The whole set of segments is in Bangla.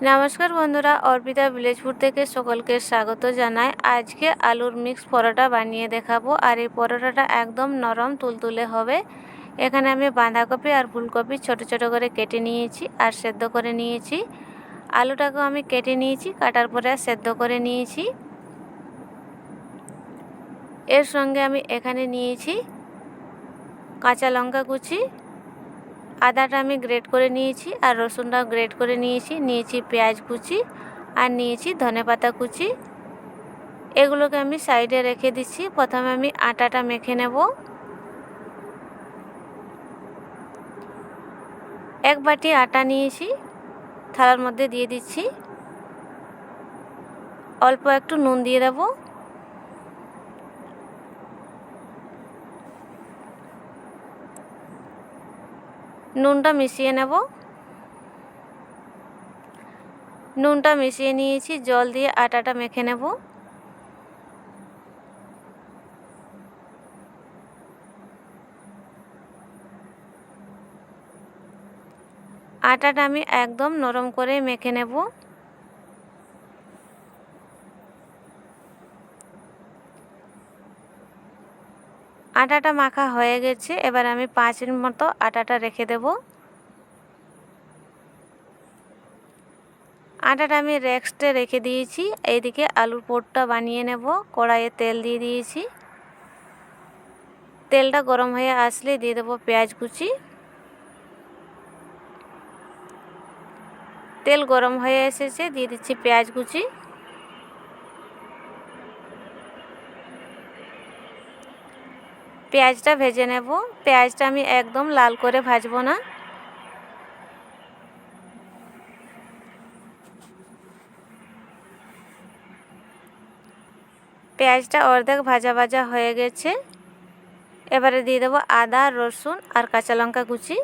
नमस्कार बंधुरा अर्पिता विलेजपुर থেকে সকলকে স্বাগত জানাই। আজকে আলুর মিক্স পরোটা বানিয়ে দেখাবো। আর এই পরোটাটা একদম নরম তুলতুলে হবে। এখানে আমি বাঁধাকপি আর ফুলকপি ছোট ছোট করে কেটে নিয়েছি আর সেদ্ধ করে নিয়েছি। আলুটাকেও আমি কেটে নিয়েছি, কাটার পরে সেদ্ধ করে নিয়েছি। এর সঙ্গে আমি এখানে নিয়েছি কাঁচা লঙ্কা কুচি, আদাটা আমি গ্রেট করে নিয়েছি আর রসুনটাও গ্রেট করে নিয়েছি পেঁয়াজ কুচি আর নিয়েছি ধনেপাতা কুচি। এগুলোকে আমি সাইডে রেখে দিচ্ছি। প্রথমে আমি আটাটা মেখে নেব। এক বাটি আটা নিয়েছি, থালার মধ্যে দিয়ে দিচ্ছি। অল্প একটু নুন দিয়ে দেব। নুনটা মিশিয়ে নেব। নুনটা মিশিয়ে নিয়েছি, জল দিয়ে আটাটা মেখে নেব। আটাটা আমি একদম নরম করে মেখে নেব। আটাটা মাখা হয়ে গেছে। এবার আমি 5 মিনিট মতো আটাটা রেখে দেব। আটাটা আমি রেস্টে রেখে দিয়েছি। এইদিকে আলুর পুরটা বানিয়ে নেব। কড়াইয়ে তেল দিয়ে দিয়েছি। তেলটা গরম হয়ে আসলে দিয়ে দেব পেঁয়াজ কুচি। তেল গরম হয়ে এসেছে, দিয়ে দিচ্ছি পেঁয়াজ কুচি। পেঁয়াজটা ভেজে নেব। পেঁয়াজটা আমি একদম লাল করে ভাজবো না। পেঁয়াজটা অর্ধেক ভাজা ভাজা হয়ে গেছে। এবারে দিয়ে দেবো আদা, রসুন আর কাঁচা লঙ্কা কুচি।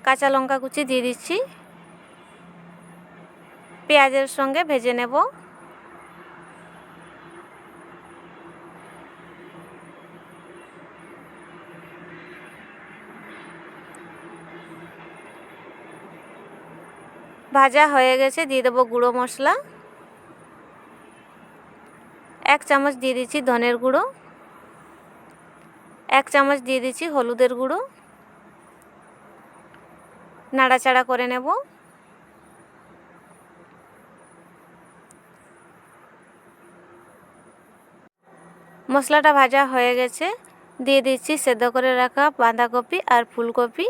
কাঁচা লঙ্কা কুচি দিয়ে দিচ্ছি। পেঁয়াজের সঙ্গে ভেজে নেব। ভাজা হয়ে গেছে, দিয়ে দেবো গুঁড়ো মশলা। 1 চামচ দিয়ে দিচ্ছি ধনের গুঁড়ো। 1 চামচ দিয়ে দিচ্ছি হলুদের গুঁড়ো। নাড়াচাড়া করে নেব। মশলাটা ভাজা হয়ে গেছে, দিয়ে দিচ্ছি সেদ্ধ করে রাখা বাঁধাকপি আর ফুলকপি।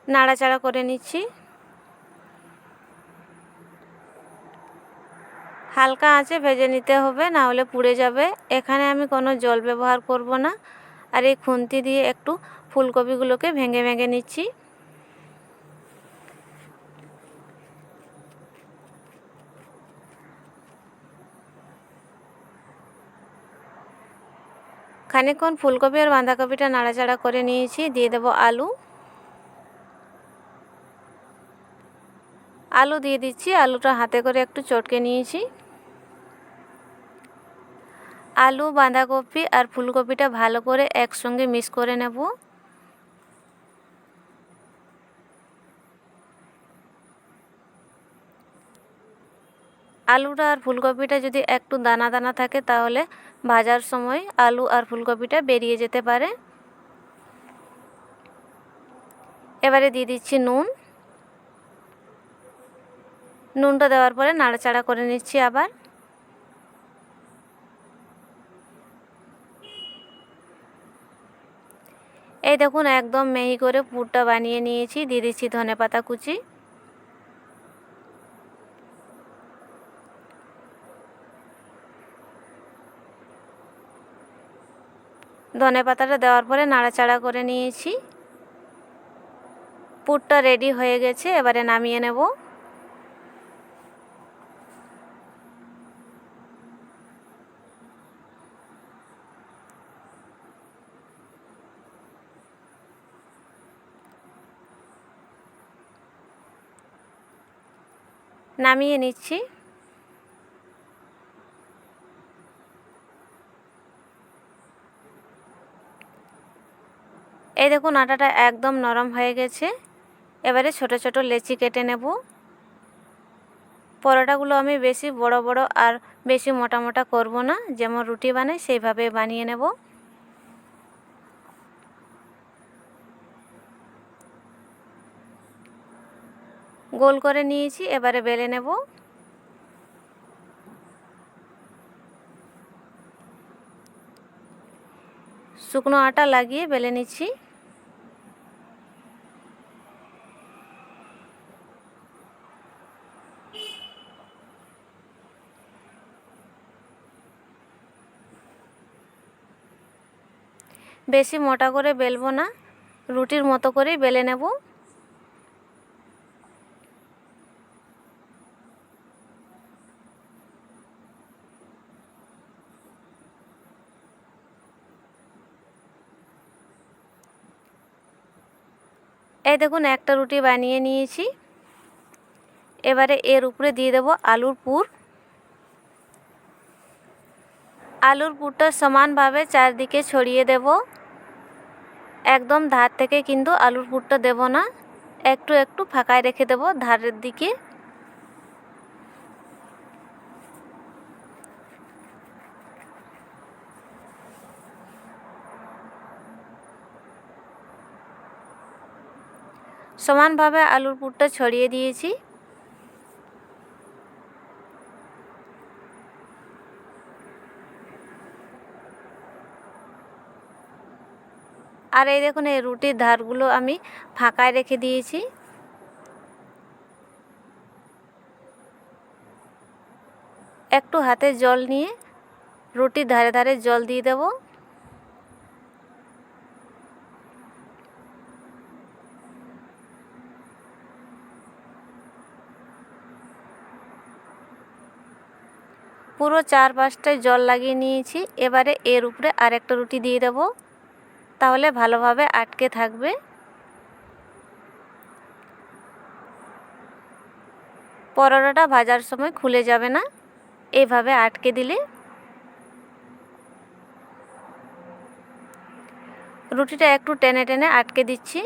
নাড়াচাড়া করে নিচ্ছি। হালকা আঁচে ভেজে নিতে হবে, না হলে পুড়ে যাবে। এখানে আমি কোনো জল ব্যবহার করব না। আর এই খুন্তি দিয়ে একটু ফুলকপিগুলোকে ভেঙে ভেঙে নিচ্ছি। খানিকক্ষণ ফুলকপি আর বাঁধাকপিটা নাড়াচাড়া করে নিয়েছি। দিয়ে দেব আলু। আলু দিয়ে দিচ্ছি। আলুটা হাতে করে একটু চটকে নিয়েছি। আলু, বাঁধাকপি আর ফুলকপিটা ভালো করে একসঙ্গে মিক্স করে নেব। আলুটা আর ফুলকপিটা যদি একটু দানা দানা থাকে তাহলে ভাজার সময় আলু আর ফুলকপিটা বেরিয়ে যেতে পারে। এবারে দিয়ে দিচ্ছি নুন। নুনটা দেওয়ার পরে নাড়াচাড়া করে নিচ্ছি আবার। এই দেখুন একদম মিহি করে পুরটা বানিয়ে নিয়েছি। দিয়ে দিচ্ছি ধনেপাতা কুচি। ধনেপাতাটা দেওয়ার পরে নাড়াচাড়া করে নিয়েছি। পুরটা রেডি হয়ে গেছে, এবারে নামিয়ে নেব। নামিয়ে নিচ্ছি। এই দেখুন আটাটা একদম নরম হয়ে গেছে। এবারে ছোট ছোট লেচি কেটে নেব। পরোটাগুলো আমি বেশি বড় বড় আর বেশি মোটা মোটা করব না, যেমন রুটি বানাই সেইভাবে বানিয়ে নেব। গোল করে নিয়েছি, এবারে বেলে নেব। শুকনো আটা লাগিয়ে বেলে নিচ্ছি। বেশি মোটা করে বেলবো না, রুটির মতো করেই বেলে নেব। এই দেখুন একটা রুটি বানিয়ে নিয়েছি। এবারে এর উপরে দিয়ে দেব আলুর পুর। আলুর পুরটা সমানভাবে চারদিকে ছড়িয়ে দেব। একদম ধার থেকে কিন্তু আলুর পুরটা দেব না, একটু একটু ফাঁকায় রেখে দেব ধারের দিকে। সমানভাবে আলুর পুরটা ছড়িয়ে দিয়েছি। আর এই দেখুন এই রুটির ধারগুলো আমি ফাঁকায় রেখে দিয়েছি। একটু হাতে জল নিয়ে রুটির ধারে ধারে জল দিয়ে দেব। পুরো 4-5টায় জল লাগিয়ে নিয়েছি। এবারে এর উপরে আরেকটা রুটি দিয়ে দেব, তাহলে ভালোভাবে আটকে থাকবে। পরোটাটা ভাজার সময় খুলে যাবে না এইভাবে আটকে দিলে। রুটিটা একটু টেনে টেনে আটকে দিচ্ছি।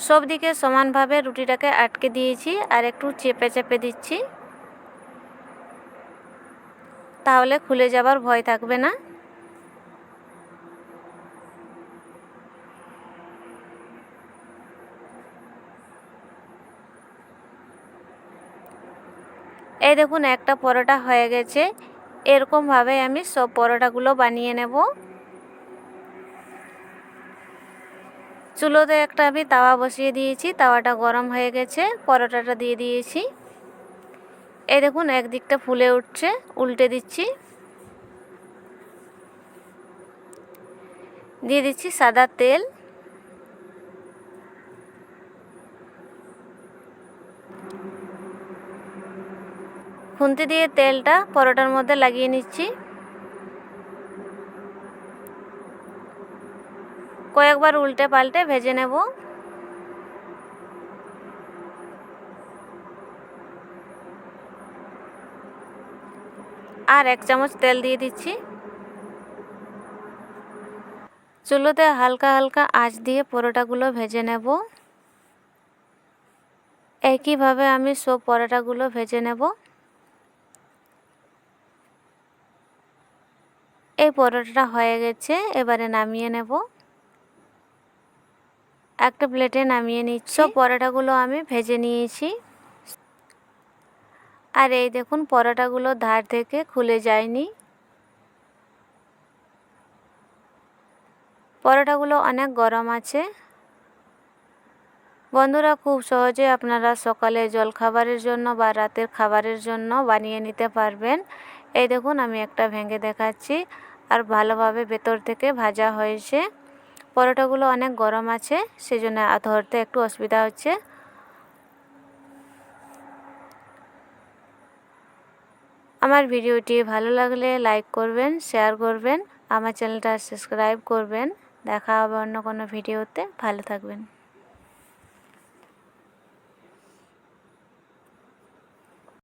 সব দিকে সমানভাবে রুটিটাকে আটকে দিয়েছি, আর একটু চেপে চেপে দিচ্ছি, তাহলে খুলে যাবার ভয় থাকবে না। এই দেখুন একটা পরোটা হয়ে গেছে। এরকমভাবে আমি সব পরোটাগুলো বানিয়ে নেব। চুলোতে একটা আমি তাওয়া বসিয়ে দিয়েছি, তাওয়াটা গরম হয়ে গেছে। পরোটাটা দিয়ে দিয়েছি। এই দেখুন একদিকটা ফুলে উঠছে, উল্টে দিচ্ছি। দিয়ে দিচ্ছি সাদা তেল। খুন্তি দিয়ে তেলটা পরোটার মধ্যে লাগিয়ে নিচ্ছি। কয়েকবার উল্টে পাল্টে ভেজে নেব। আর 1 চামচ তেল দিয়ে দিচ্ছি। চুলোতে হালকা হালকা আঁচ দিয়ে পরোটাগুলো ভেজে নেব। একইভাবে আমি সব পরোটাগুলো ভেজে নেব। এই পরোটাটা হয়ে গেছে, এবারে নামিয়ে নেব। একটা প্লেটে নামিয়ে নিচ্ছি। সব পরোটাগুলো আমি ভেজে নিয়েছি। আর এই দেখুন পরোটাগুলো ধার থেকে খুলে যায়নি। পরোটাগুলো অনেক গরম আছে। বন্ধুরা খুব সহজে আপনারা সকালে জলখাবারের জন্য বা রাতের খাবারের জন্য বানিয়ে নিতে পারবেন। এই দেখুন আমি একটা ভেঙে দেখাচ্ছি, আর ভালোভাবে ভেতর থেকে ভাজা হয়েছে। পরোটাগুলো অনেক গরম আছে, সেজন্য ধরতে একটু অসুবিধা হচ্ছে। আমার ভিডিওটি ভালো লাগলে লাইক করবেন, শেয়ার করবেন, আমার চ্যানেলটা সাবস্ক্রাইব করবেন। দেখা হবে অন্য কোনো ভিডিওতে। ভালো থাকবেন।